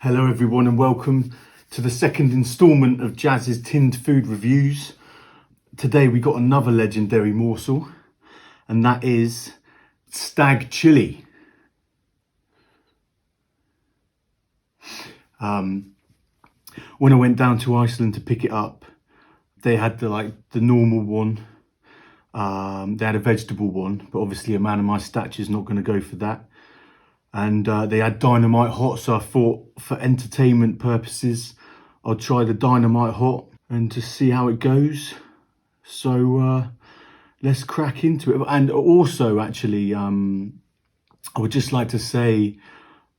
Hello everyone and welcome to the second instalment of Jazz's tinned food reviews. Today we got another legendary morsel and that is Stag Chili. When I went down to Iceland to pick it up, they had the normal one. They had a vegetable one, but obviously a man of my stature is not going to go for that. And they had Dynamite hot, so I thought for entertainment purposes I'll try the Dynamite hot and just see how it goes. So let's crack into it. And also actually I would just like to say,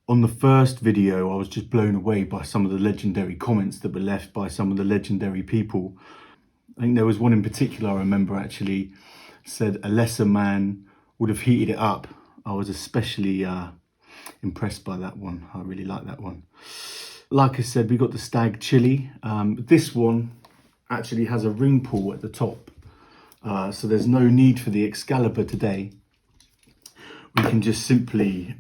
on the first video I was just blown away by some of the legendary comments that were left by some of the legendary people. I think there was one in particular I remember actually said a lesser man would have heated it up. I was especially impressed by that one. I really like that one. Like I said, we got the Stag Chili. This one actually has a ring pull at the top, so there's no need for the Excalibur today. We can just simply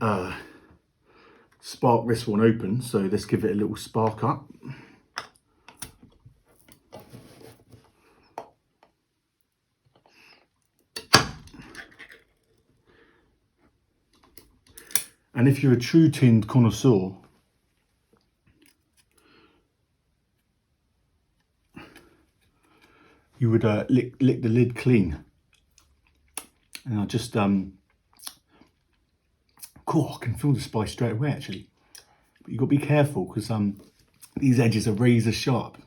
spark this one open. So let's give it a little spark up. And if you're a true tinned connoisseur, you would lick the lid clean. And I just, cool, I can feel the spice straight away actually. But you've got to be careful because these edges are razor sharp.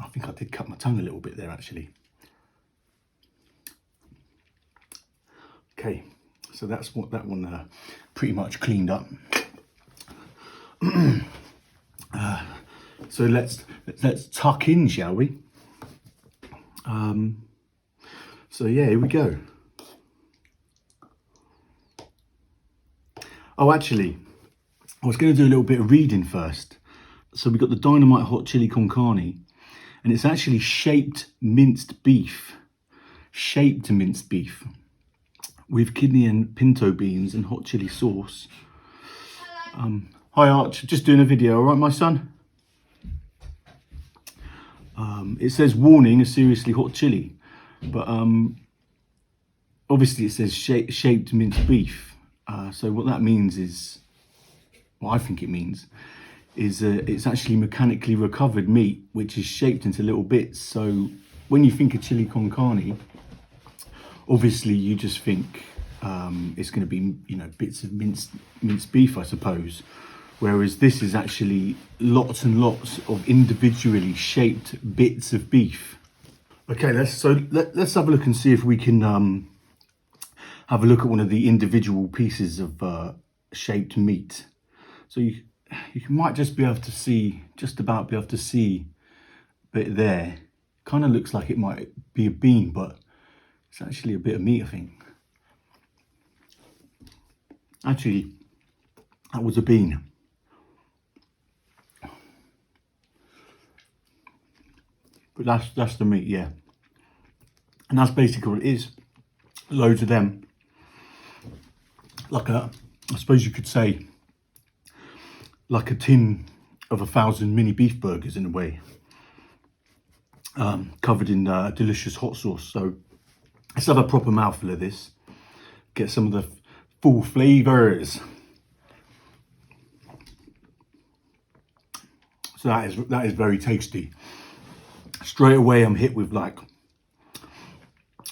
I think I did cut my tongue a little bit there actually. Okay. So that's what that one pretty much cleaned up. So let's tuck in, shall we? So yeah, here we go. Oh, actually, I was going to do a little bit of reading first. So we got the Dynamite hot chili con carne, and it's actually shaped minced beef. Shaped minced beef. With kidney and pinto beans and hot chili sauce. Hi Arch, just doing a video, all right my son? It says warning, a seriously hot chili, but obviously it says shaped minced beef. So what that means is, what I think it means, is it's actually mechanically recovered meat, which is shaped into little bits. So when you think of chili con carne, obviously you just think it's going to be, you know, bits of minced beef, I suppose. Whereas this is actually lots and lots of individually shaped bits of beef. Okay, let's have a look and see if we can have a look at one of the individual pieces of shaped meat. So you might just be able to see, just about be able to see a bit there. Kind of looks like it might be a bean, but it's actually a bit of meat, I think. Actually, that was a bean. But that's the meat, yeah. And that's basically what it is. Loads of them. Like I suppose you could say, like a tin of 1,000 mini beef burgers in a way. Covered in delicious hot sauce. So let's have a proper mouthful of this. Get some of the full flavours. So that is very tasty. Straight away I'm hit with like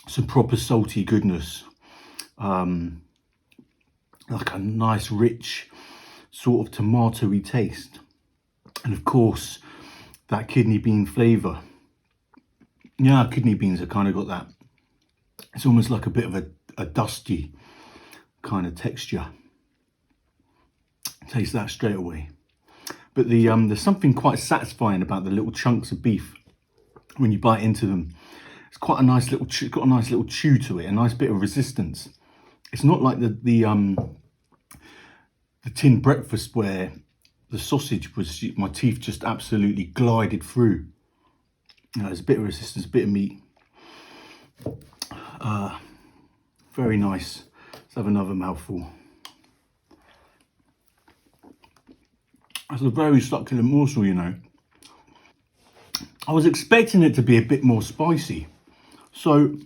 some proper salty goodness. Like a nice rich sort of tomatoey taste. And of course that kidney bean flavour. Yeah, kidney beans have kind of got that. It's almost like a bit of a dusty kind of texture. Taste that straight away. But there's something quite satisfying about the little chunks of beef when you bite into them. It's quite a nice little, got a nice little chew to it, a nice bit of resistance. It's not like the tin breakfast where the sausage was, my teeth just absolutely glided through. You know, there's a bit of resistance, a bit of meat. Very nice. Let's have another mouthful. That's a very succulent morsel, you know. I was expecting it to be a bit more spicy. So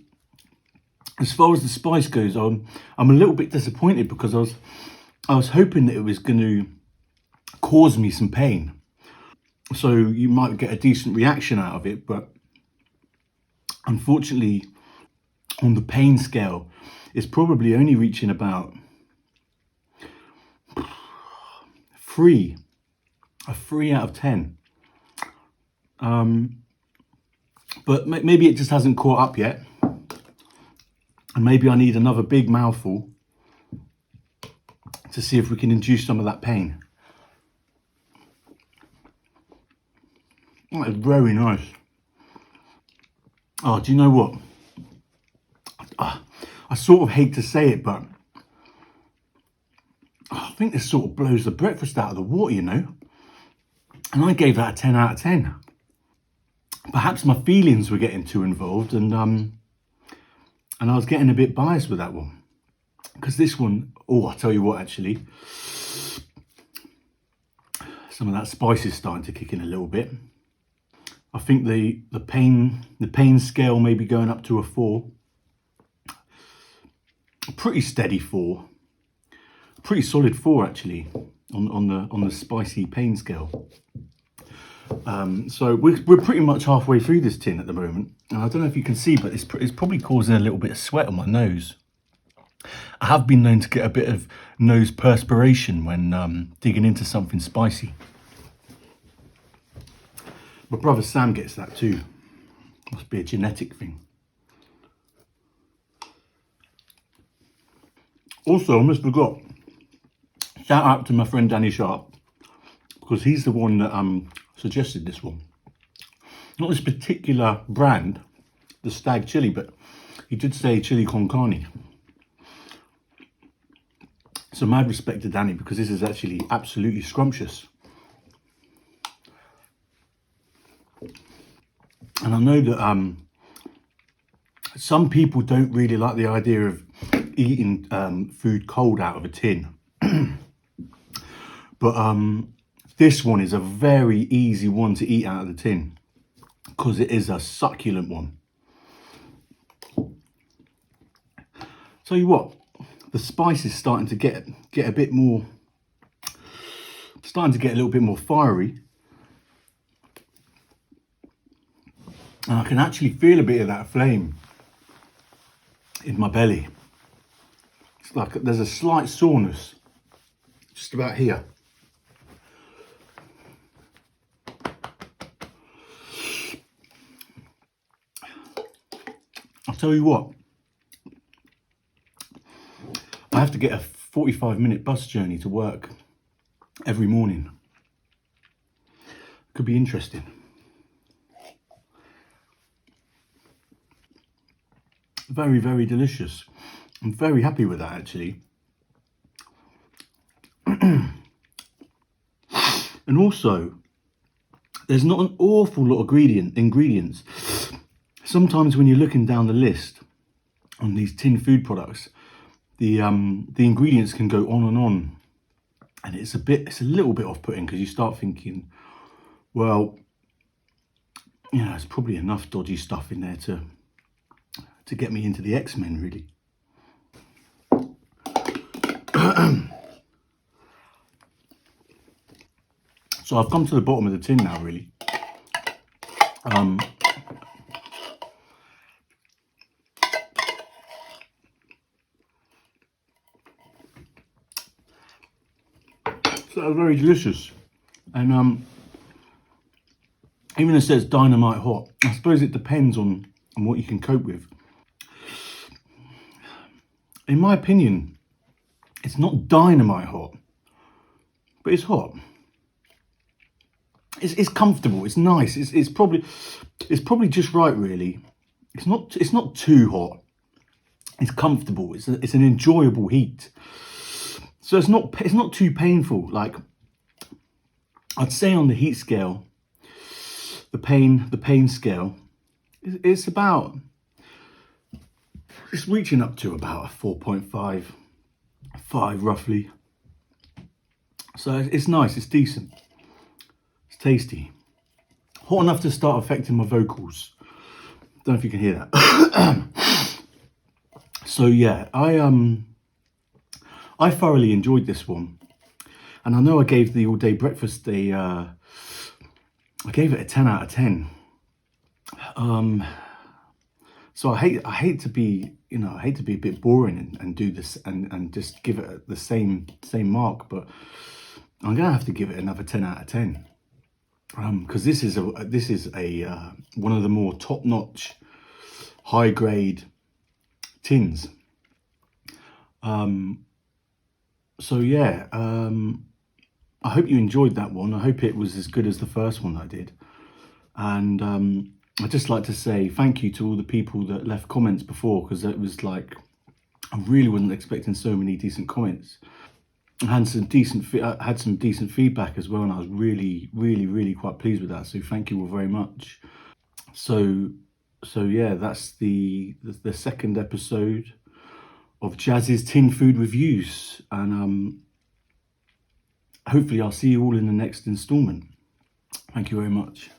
as far as the spice goes, I'm a little bit disappointed because I was hoping that it was going to cause me some pain. So you might get a decent reaction out of it, but unfortunately on the pain scale, it's probably only reaching about a 3 out of 10. But maybe it just hasn't caught up yet. And maybe I need another big mouthful to see if we can induce some of that pain. Oh, it's very nice. Oh, do you know what? I sort of hate to say it, but I think this sort of blows the breakfast out of the water, you know? And I gave that a 10 out of 10. Perhaps my feelings were getting too involved, and I was getting a bit biased with that one. Because this one, oh, I'll tell you what, actually, some of that spice is starting to kick in a little bit. I think the pain scale may be going up to a 4. A pretty steady 4. Pretty solid 4 actually on the spicy pain scale. So we're pretty much halfway through this tin at the moment. And I don't know if you can see, but it's probably causing a little bit of sweat on my nose. I have been known to get a bit of nose perspiration when digging into something spicy. My brother Sam gets that too. Must be a genetic thing. Also, I almost forgot. Shout out to my friend Danny Sharp, because he's the one that suggested this one. Not this particular brand, the Stag Chili, but he did say chili con carne. So mad respect to Danny, because this is actually absolutely scrumptious. And I know that some people don't really like the idea of eating food cold out of a tin. But this one is a very easy one to eat out of the tin, because it is a succulent one. Tell you what, the spice is starting to get a bit more, starting to get a little bit more fiery. And I can actually feel a bit of that flame in my belly. It's like there's a slight soreness just about here. I'll tell you what, I have to get a 45-minute bus journey to work every morning. Could be interesting. Very, very delicious. I'm very happy with that actually. And also, there's not an awful lot of ingredients. Sometimes when you're looking down the list on these tin food products, the ingredients can go on, and it's a little bit off-putting, because you start thinking, well, you know, there's probably enough dodgy stuff in there to get me into the X-Men, really. So I've come to the bottom of the tin now, really. So that was very delicious. And even though it says Dynamite hot, I suppose it depends on what you can cope with. In my opinion, it's not dynamite hot, but it's hot. It's comfortable. It's nice. It's probably just right, really. It's not too hot. It's comfortable. It's an enjoyable heat. So it's not too painful. Like, I'd say on the heat scale, the pain scale, it's reaching up to about a 4.5 roughly. So it's nice. It's decent. tasty. Hot enough to start affecting my vocals. Don't know if you can hear that. So yeah, I thoroughly enjoyed this one, and I know I gave the all day breakfast I gave it a 10 out of 10. So I hate to be, you know, I hate to be a bit boring and do this and just give it the same mark, but I'm gonna have to give it another 10 out of 10. Because this is a one of the more top-notch, high-grade tins. So yeah, I hope you enjoyed that one. I hope it was as good as the first one I did. And I'd just like to say thank you to all the people that left comments before, because it was like, I really wasn't expecting so many decent comments. I had some decent feedback as well, and I was really quite pleased with that. So thank you all very much. So yeah, that's the second episode of Jazz's Tin Food Reviews, and hopefully I'll see you all in the next instalment. Thank you very much.